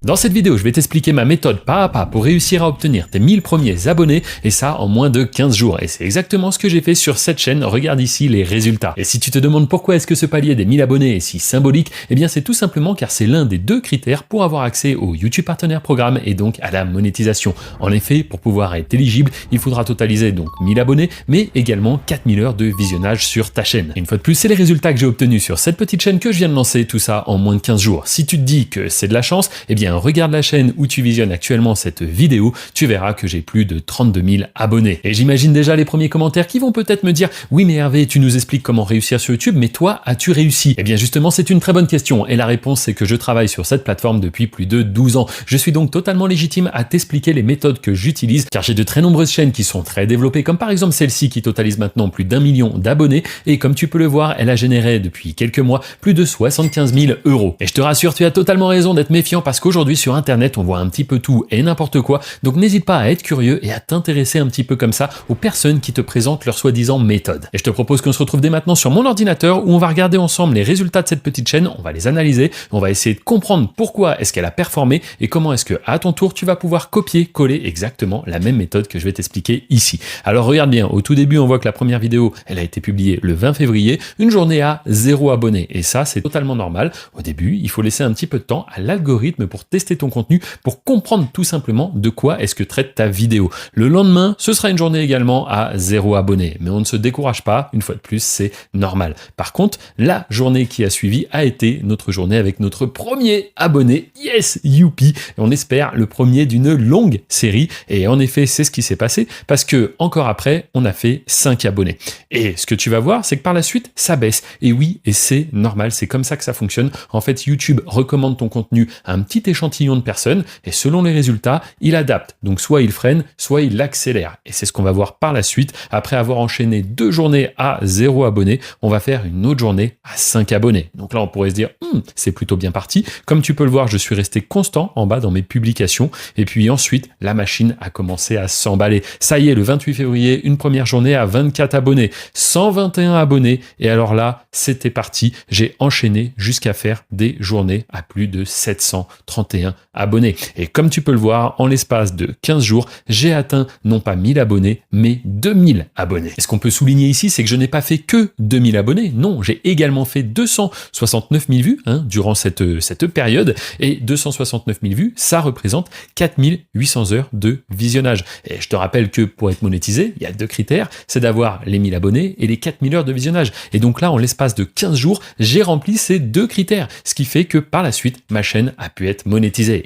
Dans cette vidéo, je vais t'expliquer ma méthode pas à pas pour réussir à obtenir tes 1000 premiers abonnés et ça en moins de 15 jours. Et c'est exactement ce que j'ai fait sur cette chaîne. Regarde ici les résultats. Et si tu te demandes pourquoi est-ce que ce palier des 1000 abonnés est si symbolique, eh bien c'est tout simplement car c'est l'un des deux critères pour avoir accès au YouTube Partenaire Programme et donc à la monétisation. En effet, pour pouvoir être éligible, il faudra totaliser donc 1000 abonnés, mais également 4000 heures de visionnage sur ta chaîne. Et une fois de plus, c'est les résultats que j'ai obtenus sur cette petite chaîne que je viens de lancer, tout ça en moins de 15 jours. Si tu te dis que c'est de la chance, eh bien regarde la chaîne où tu visionnes actuellement cette vidéo, tu verras que j'ai plus de 32 000 abonnés. Et j'imagine déjà les premiers commentaires qui vont peut-être me dire « Oui mais Hervé, tu nous expliques comment réussir sur YouTube, mais toi, as-tu réussi ?» Eh bien justement, c'est une très bonne question et la réponse c'est que je travaille sur cette plateforme depuis plus de 12 ans. Je suis donc totalement légitime à t'expliquer les méthodes que j'utilise car j'ai de très nombreuses chaînes qui sont très développées comme par exemple celle-ci qui totalise maintenant plus d'1 million d'abonnés et comme tu peux le voir, elle a généré depuis quelques mois plus de 75 000 euros. Et je te rassure, tu as totalement raison d'être méfiant parce qu'aujourd'hui sur Internet, on voit un petit peu tout et n'importe quoi, donc n'hésite pas à être curieux et à t'intéresser un petit peu comme ça aux personnes qui te présentent leur soi-disant méthode. Et je te propose qu'on se retrouve dès maintenant sur mon ordinateur où on va regarder ensemble les résultats de cette petite chaîne, on va les analyser, on va essayer de comprendre pourquoi est-ce qu'elle a performé et comment est-ce que à ton tour tu vas pouvoir copier-coller exactement la même méthode que je vais t'expliquer ici. Alors regarde bien, au tout début on voit que la première vidéo, elle a été publiée le 20 février, une journée à 0 abonnés et ça c'est totalement normal. Au début, il faut laisser un petit peu de temps à l'algorithme pour tester ton contenu, pour comprendre tout simplement de quoi est-ce que traite ta vidéo. Le lendemain, ce sera une journée également à 0 abonnés, mais on ne se décourage pas, une fois de plus, c'est normal. Par contre, la journée qui a suivi a été notre journée avec notre premier abonné, yes, youpi, et on espère le premier d'une longue série, et en effet, c'est ce qui s'est passé, parce que encore après, on a fait 5 abonnés. Et ce que tu vas voir, c'est que par la suite, ça baisse. Et oui, et c'est normal, c'est comme ça que ça fonctionne. En fait, YouTube recommande ton contenu à un petit échantillon de personnes, et selon les résultats, il adapte. Donc soit il freine, soit il accélère. Et c'est ce qu'on va voir par la suite. Après avoir enchaîné 2 journées à 0 abonnés, on va faire une autre journée à 5 abonnés. Donc là, on pourrait se dire, c'est plutôt bien parti. Comme tu peux le voir, je suis resté constant en bas dans mes publications. Et puis ensuite, la machine a commencé à s'emballer. Ça y est, le 28 février, une première journée à 24 abonnés, 121 abonnés. Et alors là, c'était parti. J'ai enchaîné jusqu'à faire des journées à plus de 731 abonnés. Et comme tu peux le voir, en l'espace de 15 jours, j'ai atteint non pas 1000 abonnés, mais 2000 abonnés. Et ce qu'on peut souligner ici, c'est que je n'ai pas fait que 2000 abonnés. Non, j'ai également fait 269 000 vues durant cette période. Et 269 000 vues, ça représente 4800 heures de visionnage. Et je te rappelle que pour être monétisé, il y a 2 critères, c'est d'avoir les 1000 abonnés et les 4000 heures de visionnage. Et donc là, en l'espace de 15 jours, j'ai rempli ces 2 critères. Ce qui fait que par la suite, ma chaîne a pu être monétisée.